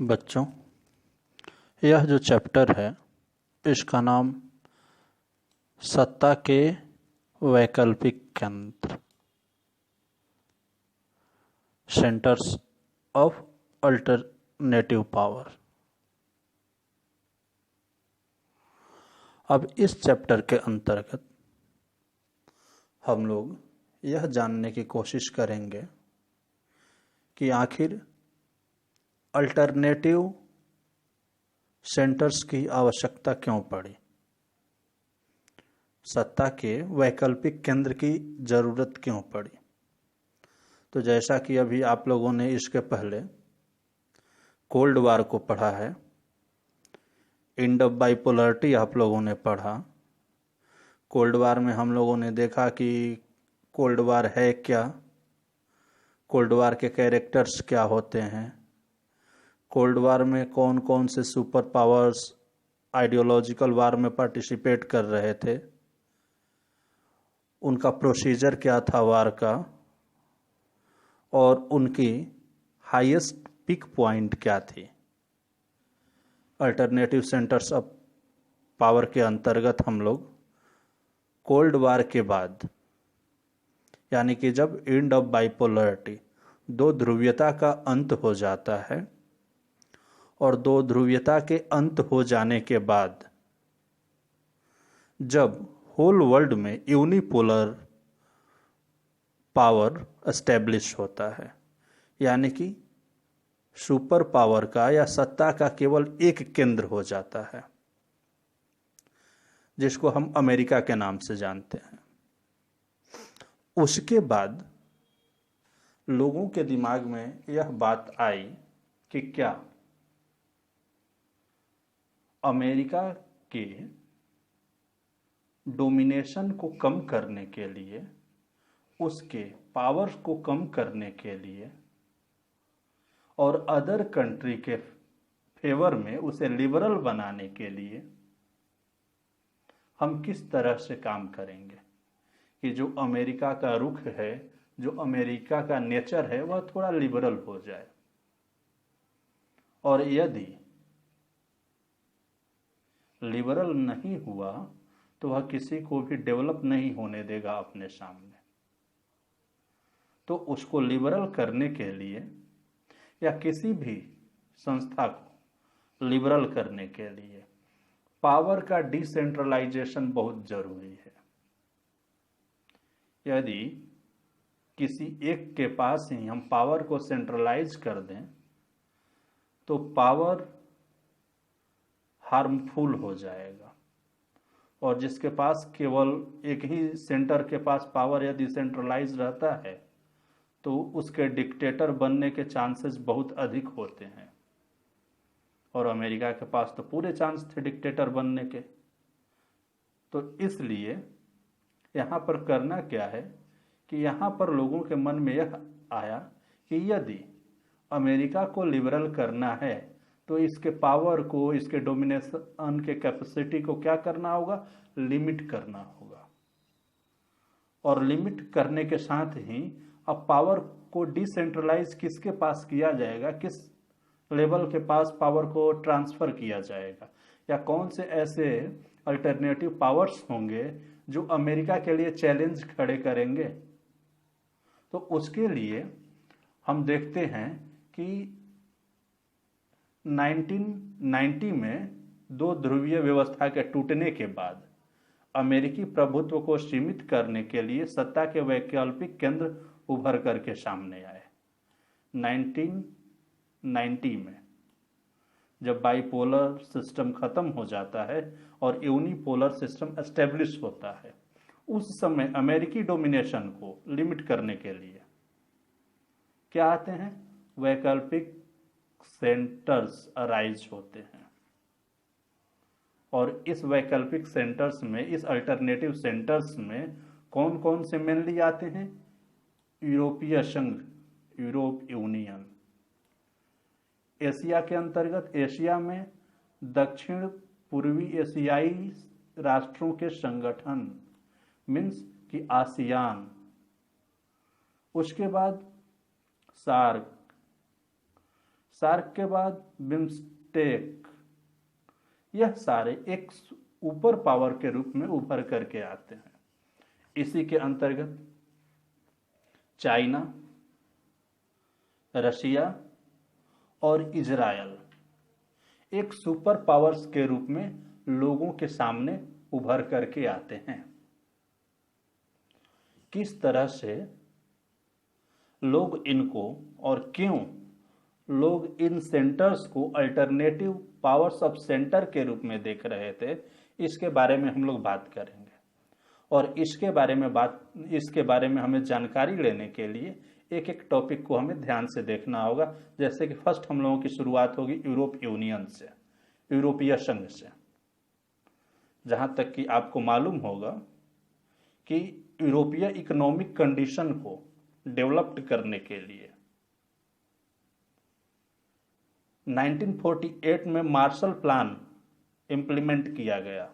बच्चों, यह जो चैप्टर है इसका नाम सत्ता के वैकल्पिक केंद्र, सेंटर्स ऑफ अल्टरनेटिव पावर। अब इस चैप्टर के अंतर्गत हम लोग यह जानने की कोशिश करेंगे कि आखिर अल्टरनेटिव सेंटर्स की आवश्यकता क्यों पड़ी, सत्ता के वैकल्पिक केंद्र की जरूरत क्यों पड़ी। तो जैसा कि अभी आप लोगों ने इसके पहले कोल्ड वार को पढ़ा है, एंड ऑफ बाइपोलरिटी आप लोगों ने पढ़ा। कोल्ड वार में हम लोगों ने देखा कि कोल्ड वार है क्या, कोल्ड वार के कैरेक्टर्स क्या होते हैं, कोल्ड वार में कौन कौन से सुपर पावर्स आइडियोलॉजिकल वार में पार्टिसिपेट कर रहे थे, उनका प्रोसीजर क्या था वार का, और उनकी हाईएस्ट पिक पॉइंट क्या थी। अल्टरनेटिव सेंटर्स ऑफ पावर के अंतर्गत हम लोग कोल्ड वार के बाद, यानी कि जब एंड ऑफ बाइपोलरिटी, दो ध्रुवीयता का अंत हो जाता है, और दो ध्रुवीयता के अंत हो जाने के बाद जब होल वर्ल्ड में यूनिपोलर पावर एस्टेब्लिश होता है, यानी कि सुपर पावर का या सत्ता का केवल एक केंद्र हो जाता है, जिसको हम अमेरिका के नाम से जानते हैं। उसके बाद लोगों के दिमाग में यह बात आई कि क्या अमेरिका के डोमिनेशन को कम करने के लिए, उसके पावर को कम करने के लिए और अदर कंट्री के फेवर में उसे लिबरल बनाने के लिए हम किस तरह से काम करेंगे कि जो अमेरिका का रुख है, जो अमेरिका का नेचर है, वह थोड़ा लिबरल हो जाए। और यदि लिबरल नहीं हुआ तो वह किसी को भी डेवलप नहीं होने देगा अपने सामने। तो उसको लिबरल करने के लिए या किसी भी संस्था को लिबरल करने के लिए पावर का डिसेंट्रलाइजेशन बहुत जरूरी है। यदि किसी एक के पास ही हम पावर को सेंट्रलाइज कर दें तो पावर हार्मफुल हो जाएगा, और जिसके पास केवल एक ही सेंटर के पास पावर यदि सेंट्रलाइज रहता है तो उसके डिक्टेटर बनने के चांसेस बहुत अधिक होते हैं, और अमेरिका के पास तो पूरे चांस थे डिक्टेटर बनने के। तो इसलिए यहाँ पर करना क्या है कि यहाँ पर लोगों के मन में यह आया कि यदि अमेरिका को लिबरल करना है तो इसके पावर को, इसके डोमिनेशन के कैपेसिटी को क्या करना होगा, लिमिट करना होगा। और लिमिट करने के साथ ही अब पावर को डिसेंट्रलाइज किसके पास किया जाएगा, किस लेवल के पास पावर को ट्रांसफर किया जाएगा, या कौन से ऐसे अल्टरनेटिव पावर्स होंगे जो अमेरिका के लिए चैलेंज खड़े करेंगे। तो उसके लिए हम देखते हैं कि 1990 में दो ध्रुवीय व्यवस्था के टूटने के बाद अमेरिकी प्रभुत्व को सीमित करने के लिए सत्ता के वैकल्पिक केंद्र उभर करके सामने आए। 1990 में जब बाइपोलर सिस्टम खत्म हो जाता है और यूनिपोलर सिस्टम एस्टेब्लिश होता है, उस समय अमेरिकी डोमिनेशन को लिमिट करने के लिए क्या आते हैं, वैकल्पिक सेंटर्स अराइज होते हैं। और इस वैकल्पिक सेंटर्स में, इस अल्टरनेटिव सेंटर्स में कौन कौन से मेनली आते हैं, यूरोपीय संघ, यूरोप यूनियन। एशिया के अंतर्गत एशिया में दक्षिण पूर्वी एशियाई राष्ट्रों के संगठन, मीन्स कि आसियान। उसके बाद सार्क, सार्क के बाद बिम्स्टेक, यह सारे एक सुपर पावर के रूप में उभर करके आते हैं। इसी के अंतर्गत चाइना, रशिया और इजरायल एक सुपर पावर्स के रूप में लोगों के सामने उभर करके आते हैं। किस तरह से लोग इनको और क्यों लोग इन सेंटर्स को अल्टरनेटिव पावर्स ऑफ सेंटर के रूप में देख रहे थे, इसके बारे में हम लोग बात करेंगे। और इसके बारे में हमें जानकारी लेने के लिए एक एक टॉपिक को हमें ध्यान से देखना होगा। जैसे कि फर्स्ट हम लोगों की शुरुआत होगी यूरोप यूनियन से, यूरोपीय संघ से। जहां तक कि आपको मालूम होगा कि यूरोपीय इकोनॉमिक कंडीशन को डेवलप्ड करने के लिए 1948 में मार्शल प्लान इंप्लीमेंट किया गया।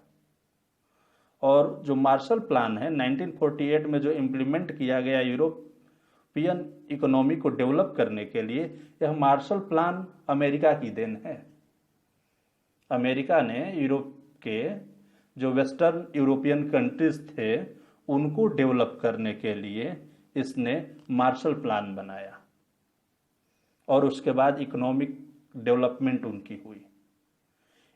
और जो मार्शल प्लान है 1948 में जो इंप्लीमेंट किया गया यूरोपियन इकोनॉमी को डेवलप करने के लिए, यह मार्शल प्लान अमेरिका की देन है। अमेरिका ने यूरोप के जो वेस्टर्न यूरोपियन कंट्रीज थे उनको डेवलप करने के लिए इसने मार्शल प्लान बनाया और उसके बाद इकोनॉमिक डेवलपमेंट उनकी हुई।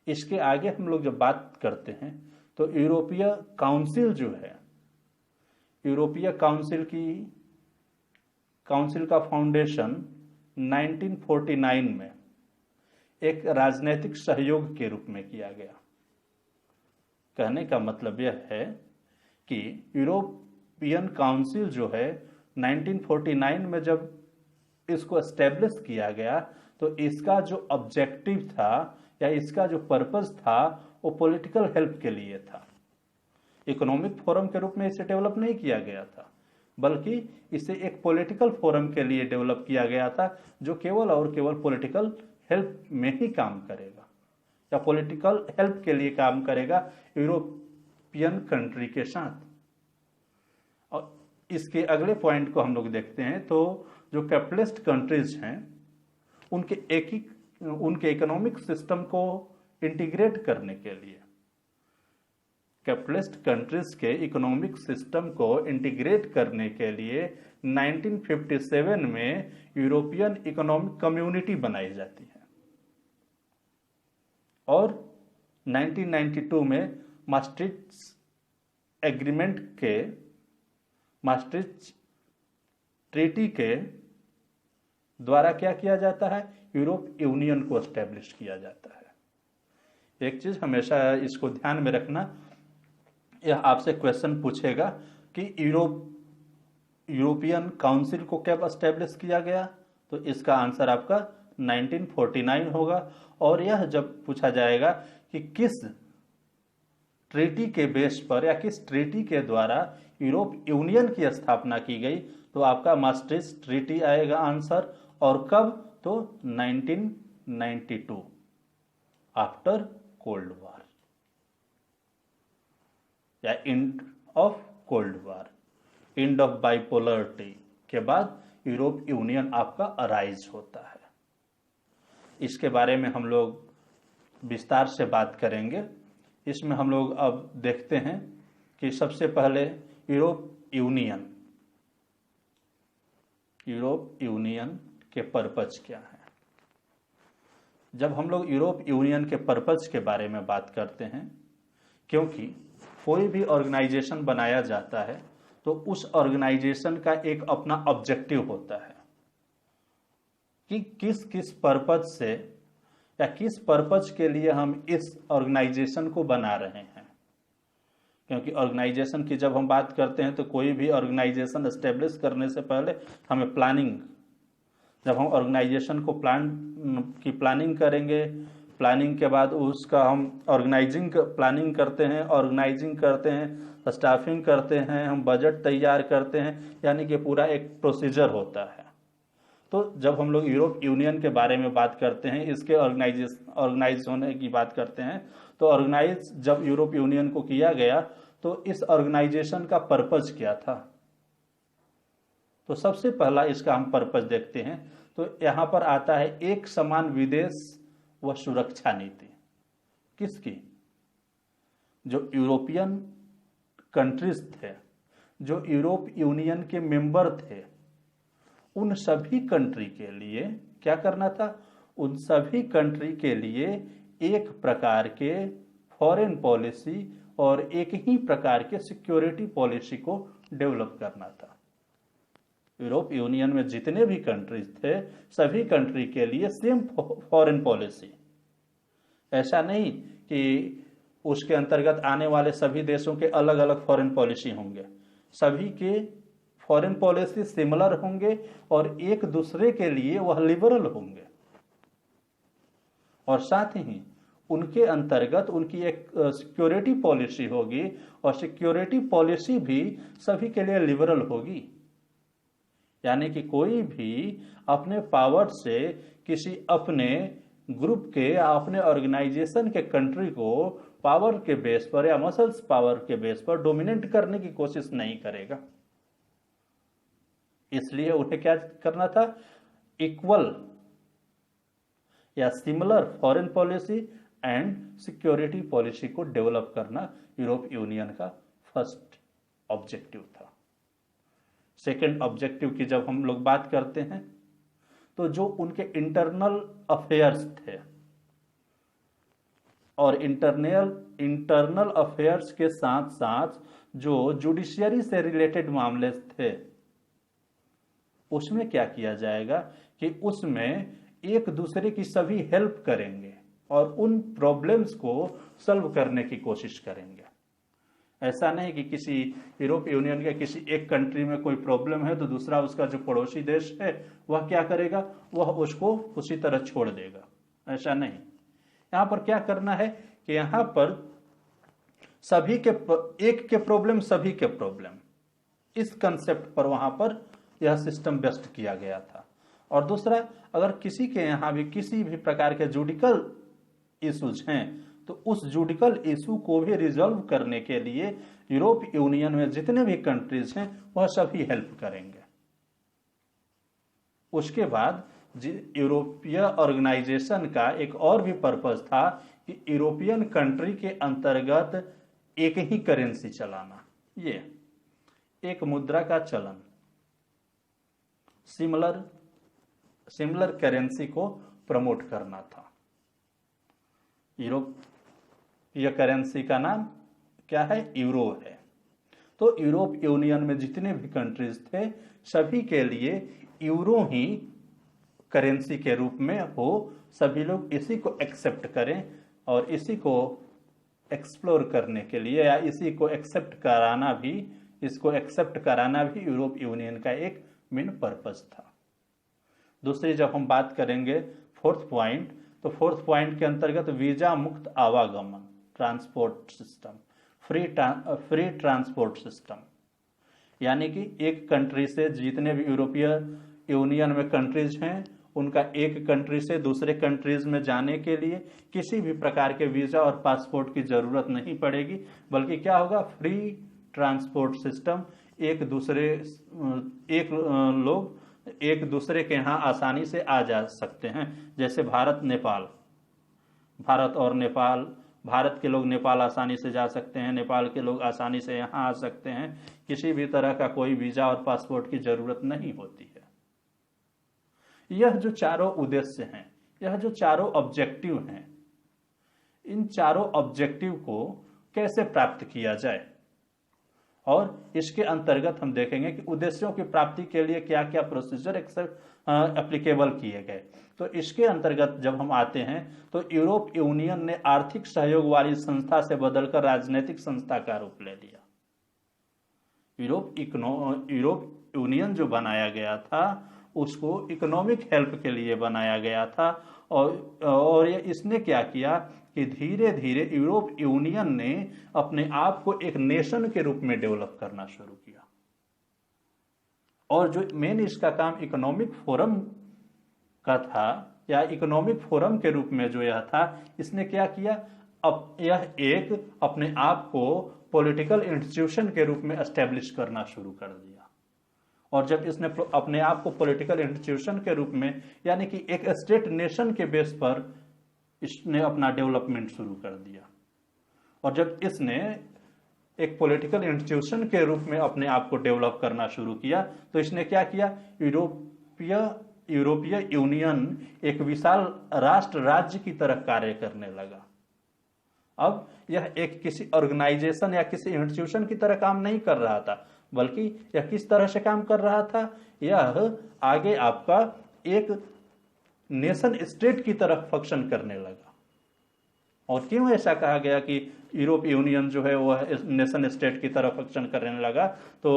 इसके आगे हम लोग जब बात करते हैं तो यूरोपीय काउंसिल जो है, यूरोपीय काउंसिल का फाउंडेशन 1949 में एक राजनीतिक सहयोग के रूप में किया गया। कहने का मतलब यह है कि यूरोपियन काउंसिल जो है 1949 में जब इसको एस्टेब्लिश किया गया तो इसका जो ऑब्जेक्टिव था या इसका जो पर्पस था वो पॉलिटिकल हेल्प के लिए था। इकोनॉमिक फोरम के रूप में इसे डेवलप नहीं किया गया था, बल्कि इसे एक पॉलिटिकल फोरम के लिए डेवलप किया गया था जो केवल और केवल पॉलिटिकल हेल्प में ही काम करेगा या पॉलिटिकल हेल्प के लिए काम करेगा यूरोपियन कंट्री के साथ। और इसके अगले पॉइंट को हम लोग देखते हैं तो जो कैपिटलिस्ट कंट्रीज हैं उनके इकोनॉमिक सिस्टम को इंटीग्रेट करने के लिए, कैपिटलिस्ट कंट्रीज के इकोनॉमिक सिस्टम को इंटीग्रेट करने के लिए 1957 में यूरोपियन इकोनॉमिक कम्युनिटी बनाई जाती है और 1992 में maastricht ट्रीटी के द्वारा क्या किया जाता है, यूरोप यूनियन को एस्टेब्लिश किया जाता है। एक चीज हमेशा इसको ध्यान में रखना, यह आपसे क्वेश्चन पूछेगा कि यूरोपियन काउंसिल को कब एस्टेब्लिश किया गया, तो इसका आंसर आपका 1949 होगा। और यह जब पूछा जाएगा कि किस ट्रीटी के बेस पर या किस ट्रीटी के द्वारा यूरोप यूनियन की स्थापना की गई, तो आपका maastricht ट्रीटी आएगा आंसर। और कब, तो 1992 आफ्टर कोल्ड वॉर या end of cold war, end of bipolarity के बाद यूरोप यूनियन आपका अराइज होता है। इसके बारे में हम लोग विस्तार से बात करेंगे। इसमें हम लोग अब देखते हैं कि सबसे पहले यूरोप यूनियन के पर्पज क्या है। जब हम लोग यूरोप यूनियन के पर्पज के बारे में बात करते हैं, क्योंकि कोई भी ऑर्गेनाइजेशन बनाया जाता है तो उस ऑर्गेनाइजेशन का एक अपना ऑब्जेक्टिव होता है कि किस किस पर्पज से या किस पर्पज के लिए हम इस ऑर्गेनाइजेशन को बना रहे हैं। क्योंकि ऑर्गेनाइजेशन की जब हम बात करते हैं तो कोई भी ऑर्गेनाइजेशन एस्टेब्लिश करने से पहले हमें प्लानिंग, जब हम ऑर्गेनाइजेशन को प्लानिंग करेंगे, प्लानिंग के बाद उसका हम प्लानिंग करते हैं, ऑर्गेनाइजिंग करते हैं, स्टाफिंग करते हैं, हम बजट तैयार करते हैं, यानी कि पूरा एक प्रोसीजर होता है। तो जब हम लोग यूरोप यूनियन के बारे में बात करते हैं, इसके ऑर्गेनाइज होने की बात करते हैं, तो ऑर्गेनाइज जब यूरोप यूनियन को किया गया तो इस ऑर्गेनाइजेशन का पर्पज क्या था। तो सबसे पहला इसका हम पर्पज देखते हैं। तो यहाँ पर आता है एक समान विदेश व सुरक्षा नीति। किसकी? जो यूरोपियन कंट्रीज थे, जो यूरोप यूनियन के मेंबर थे, उन सभी कंट्री के लिए क्या करना था? उन सभी कंट्री के लिए एक प्रकार के फॉरेन पॉलिसी और एक ही प्रकार के सिक्योरिटी पॉलिसी को डेवलप करना था। यूरोप यूनियन में जितने भी कंट्रीज थे, सभी कंट्री के लिए सेम फॉरेन पॉलिसी। ऐसा नहीं कि उसके अंतर्गत आने वाले सभी देशों के अलग अलग फॉरेन पॉलिसी होंगे, सभी के फॉरेन पॉलिसी सिमिलर होंगे और एक दूसरे के लिए वह लिबरल होंगे। और साथ ही उनके अंतर्गत उनकी एक सिक्योरिटी पॉलिसी होगी और सिक्योरिटी पॉलिसी भी सभी के लिए लिबरल होगी। यानी कि कोई भी अपने पावर से किसी अपने ग्रुप के या अपने ऑर्गेनाइजेशन के कंट्री को पावर के बेस पर या मसल्स पावर के बेस पर डोमिनेट करने की कोशिश नहीं करेगा। इसलिए उन्हें क्या करना था? इक्वल या similar foreign policy and security policy को डेवलप करना यूरोप यूनियन का फर्स्ट ऑब्जेक्टिव था। सेकंड ऑब्जेक्टिव की जब हम लोग बात करते हैं तो जो उनके इंटरनल अफेयर्स थे और इंटरनल अफेयर्स के साथ साथ जो जुडिशियरी से रिलेटेड मामले थे, उसमें क्या किया जाएगा कि उसमें एक दूसरे की सभी हेल्प करेंगे और उन प्रॉब्लम्स को सॉल्व करने की कोशिश करेंगे। ऐसा नहीं कि किसी यूरोप यूनियन के किसी एक कंट्री में कोई प्रॉब्लम है तो दूसरा उसका जो पड़ोसी देश है वह क्या करेगा? वह उसको उसी तरह छोड़ देगा। ऐसा नहीं। यहां पर क्या करना है कि यहां पर सभी के एक के प्रॉब्लम सभी के प्रॉब्लम, इस कंसेप्ट पर वहां पर यह सिस्टम बेस्ट किया गया था। और दूसरा, अगर किसी के यहां भी किसी भी प्रकार के जुडिकल इश्यूज हैं तो उस जुडिकल इशू को भी रिजॉल्व करने के लिए यूरोप यूनियन में जितने भी कंट्रीज हैं वह सभी हेल्प करेंगे। उसके बाद यूरोपीय ऑर्गेनाइजेशन का एक और भी पर्पस था कि यूरोपियन कंट्री के अंतर्गत एक ही करेंसी चलाना, ये एक मुद्रा का चलन, सिमिलर करेंसी को प्रमोट करना था। यूरोपीय करेंसी का नाम क्या है? यूरो है। तो यूरोप यूनियन में जितने भी कंट्रीज थे सभी के लिए यूरो ही करेंसी के रूप में हो, सभी लोग इसी को एक्सेप्ट करें और इसी को एक्सप्लोर करने के लिए या इसी को एक्सेप्ट कराना भी, इसको एक्सेप्ट कराना भी यूरोप यूनियन का एक मेन पर्पस था। दूसरी जब हम बात करेंगे फोर्थ पॉइंट, तो फोर्थ पॉइंट के अंतर्गत वीजा मुक्त आवागमन, transport system, free transport system. यानी कि एक कंट्री से जितने भी यूरोपीय यूनियन में कंट्रीज हैं उनका एक कंट्री से दूसरे कंट्रीज में जाने के लिए किसी भी प्रकार के वीजा और पासपोर्ट की जरूरत नहीं पड़ेगी, बल्कि क्या होगा? Free transport system. लोग एक दूसरे के यहाँ आसानी से आ जा सकते हैं। जैसे भारत और नेपाल, भारत के लोग नेपाल आसानी से जा सकते हैं, नेपाल के लोग आसानी से यहाँ आ सकते हैं, किसी भी तरह का कोई वीजा और पासपोर्ट की जरूरत नहीं होती है। यह जो चारों उद्देश्य हैं, यह जो चारों ऑब्जेक्टिव हैं, इन चारों ऑब्जेक्टिव को कैसे प्राप्त किया जाए और इसके अंतर्गत हम देखेंगे कि उद्देश्यों की प्राप्ति के लिए क्या क्या प्रोसीजर एप्लीकेबल किए गए। तो इसके अंतर्गत जब हम आते हैं तो यूरोप यूनियन ने आर्थिक सहयोग वाली संस्था से बदलकर राजनीतिक संस्था का रूप ले लिया। यूरोप यूनियन जो बनाया गया था उसको इकोनॉमिक हेल्प के लिए बनाया गया था और इसने क्या किया कि धीरे धीरे यूरोप यूनियन ने अपने आप को एक नेशन के रूप में डेवलप करना शुरू किया। और जो मेन इसका काम इकोनॉमिक फोरम का था या इकोनॉमिक फोरम के रूप में जो यह था, इसने क्या किया? अब यह एक अपने आप को पॉलिटिकल इंस्टीट्यूशन के रूप में एस्टेब्लिश करना शुरू कर दिया और जब इसने अपने आप को पॉलिटिकल इंस्टीट्यूशन के रूप में यानी कि एक स्टेट नेशन के बेस पर इसने अपना डेवलपमेंट शुरू कर दिया। और जब इसने एक पॉलिटिकल इंस्टीट्यूशन के रूप में अपने आप को डेवलप करना शुरू किया तो इसने क्या किया, यूरोपीय यूनियन एक विशाल राष्ट्र राज्य की तरह कार्य करने लगा। अब यह एक किसी ऑर्गेनाइजेशन या किसी इंस्टीट्यूशन की तरह काम नहीं कर रहा था, बल्कि यह किस तरह से काम कर रहा था, यह आगे आपका एक नेशन स्टेट की तरह फंक्शन करने लगा। और क्यों ऐसा कहा गया कि यूरोप यूनियन जो है वह नेशन स्टेट की तरह फंक्शन करने लगा, तो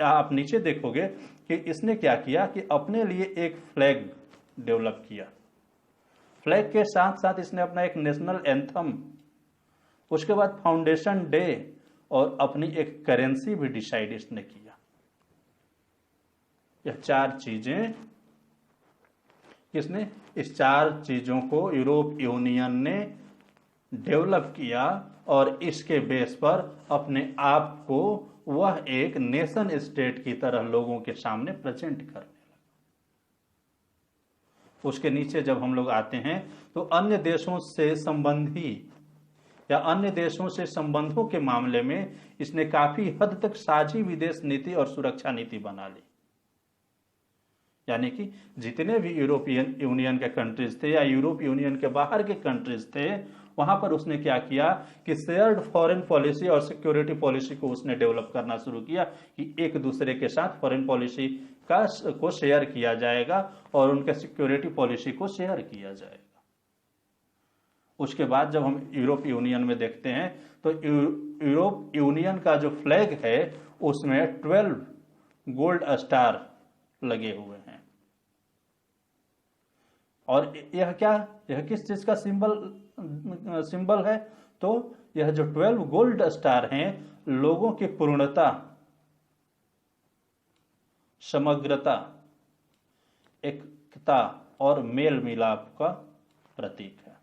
आप नीचे देखोगे कि इसने क्या किया कि अपने लिए एक फ्लैग डेवलप किया। फ्लैग के साथ साथ इसने अपना एक नेशनल एंथम, उसके बाद फाउंडेशन डे और अपनी एक करेंसी भी डिसाइड इसने किया। यह चार चीजें किसने, इस चार चीजों को यूरोप यूनियन ने डेवलप किया और इसके बेस पर अपने आप को वह एक नेशन स्टेट की तरह लोगों के सामने प्रेजेंट करने लगा। उसके नीचे जब हम लोग आते हैं तो अन्य देशों से संबंधी या अन्य देशों से संबंधों के मामले में इसने काफी हद तक साझी विदेश नीति और सुरक्षा नीति बना ली। यानी कि जितने भी यूरोपियन यूनियन के कंट्रीज थे या यूरोप यूनियन के बाहर के कंट्रीज थे, वहां पर उसने क्या किया कि शेयर्ड फॉरेन पॉलिसी और सिक्योरिटी पॉलिसी को उसने डेवलप करना शुरू किया कि एक दूसरे के साथ फॉरेन पॉलिसी को शेयर किया जाएगा और उनके सिक्योरिटी पॉलिसी को शेयर किया जाएगा। उसके बाद जब हम यूरोप यूनियन में देखते हैं तो यूरोप यूनियन का जो फ्लैग है उसमें 12 गोल्ड स्टार लगे हुए हैं। और यह क्या, यह किस चीज का सिंबल है, तो यह जो 12 गोल्ड स्टार हैं लोगों की पूर्णता, समग्रता, एकता और मेल मिलाप का प्रतीक है।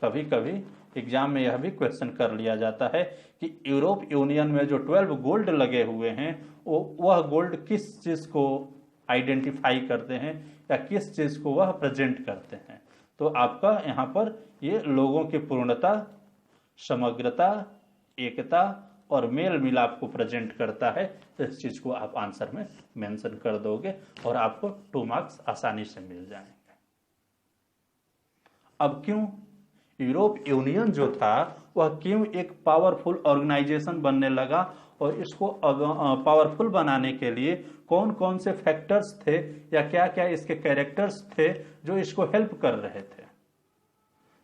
कभी कभी एग्जाम में यह भी क्वेश्चन कर लिया जाता है कि यूरोप यूनियन में जो 12 गोल्ड लगे हुए हैं वह गोल्ड किस चीज को आइडेंटिफाई करते हैं या किस चीज को वह प्रेजेंट करते हैं। तो आपका यहाँ पर ये लोगों की पूर्णता, समग्रता, एकता और मेल मिलाप को प्रेजेंट करता है। तो इस चीज को आप आंसर में मेंशन कर दोगे और आपको 2 मार्क्स आसानी से मिल जाएंगे। अब क्यों यूरोप यूनियन जो था वह क्यों एक पावरफुल ऑर्गेनाइजेशन बनने लगा और इसको पावरफुल बनाने के लिए कौन कौन से फैक्टर्स थे या क्या क्या इसके कैरेक्टर्स थे जो इसको हेल्प कर रहे थे।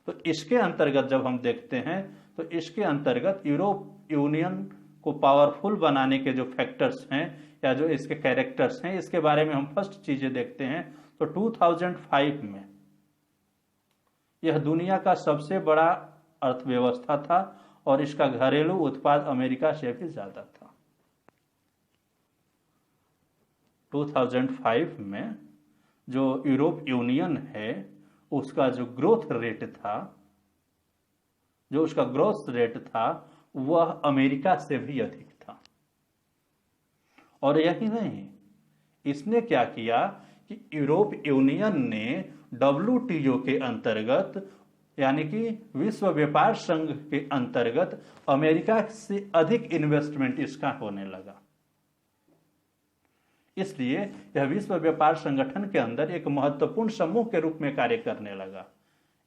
तो इसके अंतर्गत जब हम देखते हैं तो इसके अंतर्गत यूरोप यूनियन को पावरफुल बनाने के जो फैक्टर्स हैं या जो इसके कैरेक्टर्स हैं, इसके बारे में हम फर्स्ट चीजें देखते हैं। तो 2005 में यह दुनिया का सबसे बड़ा अर्थव्यवस्था था और इसका घरेलू उत्पाद अमेरिका से भी ज्यादा था। 2005 में जो यूरोप यूनियन है उसका जो ग्रोथ रेट था, जो उसका ग्रोथ रेट था वह अमेरिका से भी अधिक था। और यही नहीं, इसने क्या किया कि यूरोप यूनियन ने WTO के अंतर्गत यानी कि विश्व व्यापार संघ के अंतर्गत अमेरिका से अधिक इन्वेस्टमेंट इसका होने लगा। इसलिए यह विश्व व्यापार संगठन के अंदर एक महत्वपूर्ण समूह के रूप में कार्य करने लगा।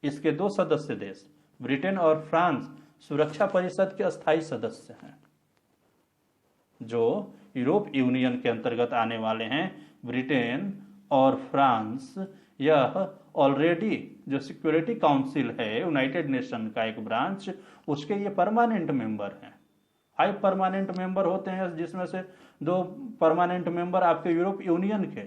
इसके 2 सदस्य देश ब्रिटेन और फ्रांस सुरक्षा परिषद के अस्थायी सदस्य हैं। जो यूरोप यूनियन के अंतर्गत आने वाले हैं ब्रिटेन और फ्रांस, यह ऑलरेडी जो सिक्योरिटी काउंसिल है यूनाइटेड नेशन का एक ब्रांच, उसके ये परमानेंट मेंबर हैं। 5 परमानेंट मेंबर होते हैं जिसमें से 2 परमानेंट मेंबर आपके यूरोप यूनियन के।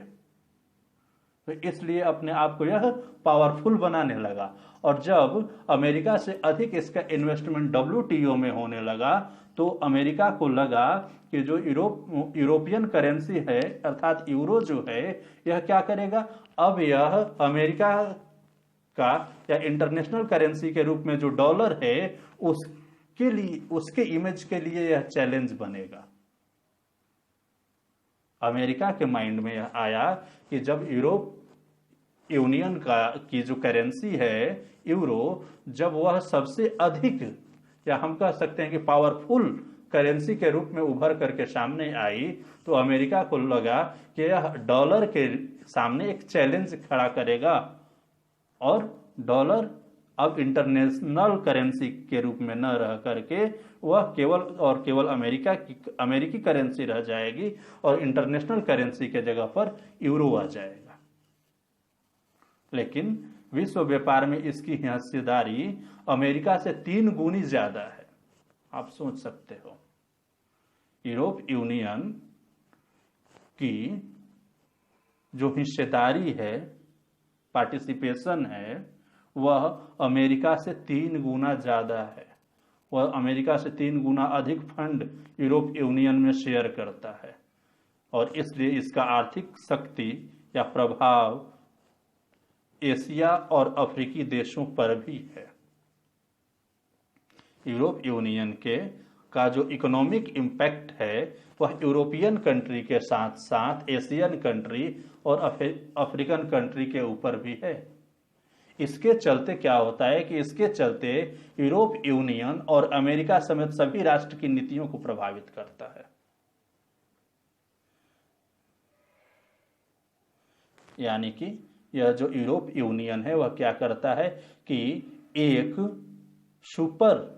तो इसलिए अपने आप को यह पावरफुल बनाने लगा। और जब अमेरिका से अधिक इसका इन्वेस्टमेंट WTO में होने लगा तो अमेरिका को लगा कि जो यूरोपियन करेंसी है अर्थात यूरो जो है यह क्या करेगा, अब यह अमेरिका का या इंटरनेशनल करेंसी के रूप में जो डॉलर है उसके लिए, उसके इमेज के लिए यह चैलेंज बनेगा। अमेरिका के माइंड में आया कि जब यूरोप यूनियन की जो करेंसी है यूरो, जब वह सबसे अधिक या हम कह सकते हैं कि पावरफुल करेंसी के रूप में उभर करके सामने आई, तो अमेरिका को लगा कि यह डॉलर के सामने एक चैलेंज खड़ा करेगा और डॉलर अब इंटरनेशनल करेंसी के रूप में न रह करके वह केवल और केवल अमेरिकी करेंसी रह जाएगी और इंटरनेशनल करेंसी के जगह पर यूरो आ जाएगा। लेकिन विश्व व्यापार में इसकी हिस्सेदारी अमेरिका से 3 गुनी ज्यादा है। आप सोच सकते हो, यूरोप यूनियन की जो हिस्सेदारी है, पार्टिसिपेशन है, वह अमेरिका से 3 गुना ज्यादा है। वह अमेरिका से 3 गुना अधिक फंड यूरोप यूनियन में शेयर करता है और इसलिए इसका आर्थिक शक्ति या प्रभाव एशिया और अफ्रीकी देशों पर भी है। यूरोप यूनियन का जो इकोनॉमिक इम्पैक्ट है वह यूरोपियन कंट्री के साथ साथ एशियन कंट्री और अफ्रीकन कंट्री के ऊपर भी है। इसके चलते क्या होता है कि इसके चलते यूरोप यूनियन और अमेरिका समेत सभी राष्ट्र की नीतियों को प्रभावित करता है। यानी कि यह जो यूरोप यूनियन है वह क्या करता है कि एक सुपर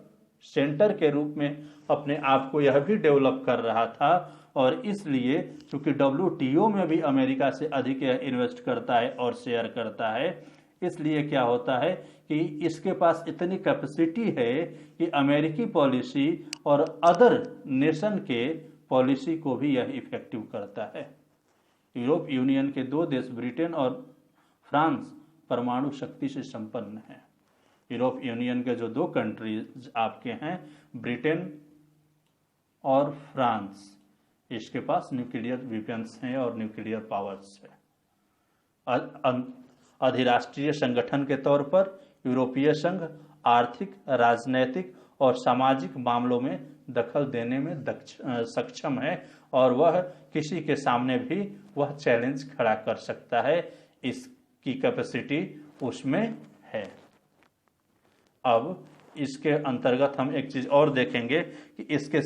सेंटर के रूप में अपने आप को यह भी डेवलप कर रहा था और इसलिए चूंकि WTO में भी अमेरिका से अधिक यह इन्वेस्ट करता है और शेयर करता है, इसलिए क्या होता है कि इसके पास इतनी कैपेसिटी है कि अमेरिकी पॉलिसी और अदर नेशन के पॉलिसी को भी यह इफेक्टिव करता है। यूरोप यूनियन के 2 देश ब्रिटेन और फ्रांस परमाणु शक्ति से संपन्न है। यूरोप यूनियन के जो 2 कंट्रीज आपके हैं, ब्रिटेन और फ्रांस, इसके पास न्यूक्लियर वेपन्स हैं और न्यूक्लियर पावर्स है। अधिराष्ट्रीय संगठन के तौर पर यूरोपीय संघ आर्थिक, राजनैतिक और सामाजिक मामलों में दखल देने में सक्षम है और वह किसी के सामने भी वह चैलेंज खड़ा कर सकता है। इसकी कैपेसिटी उसमें है। अब इसके अंतर्गत हम एक चीज और देखेंगे कि इसके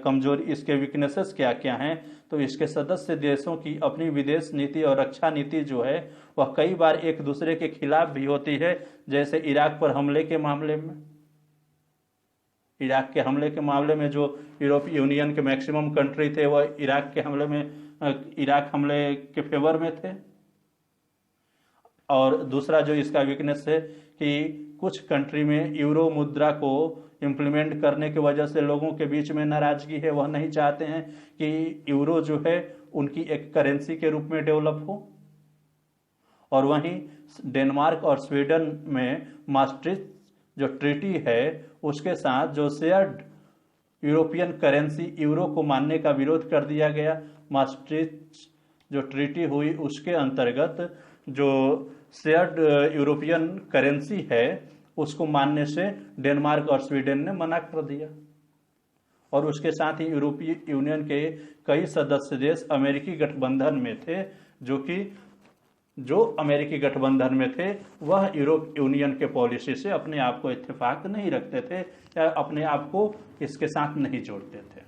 कमजोरी, इसके वीकनेसेस क्या क्या हैं। तो इसके सदस्य देशों की अपनी विदेश नीति और रक्षा नीति जो है वह कई बार एक दूसरे के खिलाफ भी होती है। जैसे इराक पर हमले के मामले में, इराक के हमले के मामले में जो यूरोप यूनियन के मैक्सिमम कंट्री थे वह इराक हमले के फेवर में थे। और दूसरा जो इसका वीकनेस है कि कुछ कंट्री में यूरो मुद्रा को इम्प्लीमेंट करने की वजह से लोगों के बीच में नाराजगी है। वह नहीं चाहते हैं कि यूरो जो है उनकी एक करेंसी के रूप में डेवलप हो। और वहीं डेनमार्क और स्वीडन में maastricht जो ट्रीटी है उसके साथ जो शेयर्ड यूरोपियन करेंसी यूरो को मानने का विरोध कर दिया गया। maastricht जो ट्रीटी हुई उसके अंतर्गत जो शेयर्ड यूरोपियन करेंसी है उसको मानने से डेनमार्क और स्वीडन ने मना कर दिया। और उसके साथ ही यूरोपीय यूनियन के कई सदस्य देश अमेरिकी गठबंधन में थे, जो अमेरिकी गठबंधन में थे वह यूरोप यूनियन के पॉलिसी से अपने आप को इत्तेफाक नहीं रखते थे या अपने आप को इसके साथ नहीं जोड़ते थे।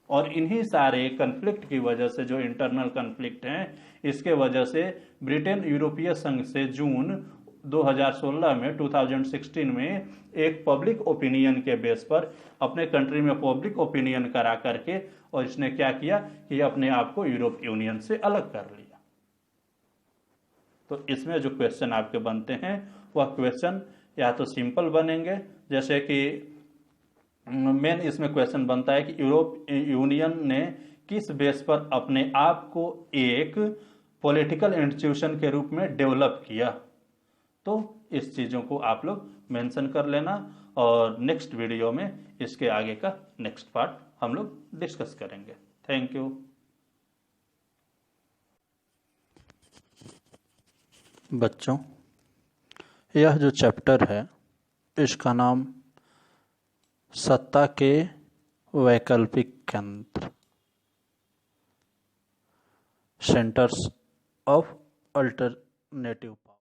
और इन्हीं सारे कन्फ्लिक्ट की वजह से, जो इंटरनल कन्फ्लिक्ट हैं, इसके वजह से ब्रिटेन यूरोपीय संघ से जून 2016 में 2016 में एक पब्लिक ओपिनियन के बेस पर अपने कंट्री में पब्लिक ओपिनियन करा करके और इसने क्या किया कि अपने आप को यूरोप यूनियन से अलग कर लिया। तो इसमें जो क्वेश्चन आपके बनते हैं वह क्वेश्चन या तो सिंपल बनेंगे, जैसे कि मेन इसमें क्वेश्चन बनता है कि यूरोप यूनियन ने किस बेस पर अपने आप को एक पॉलिटिकल इंस्टीट्यूशन के रूप में डेवलप किया। तो इस चीज़ों को आप लोग मेंशन कर लेना और नेक्स्ट वीडियो में इसके आगे का नेक्स्ट पार्ट हम लोग डिस्कस करेंगे। Thank you. बच्चों, यह जो चैप्टर है इसका नाम सत्ता के वैकल्पिक केंद्र सेंटर्स ऑफ अल्टरनेटिव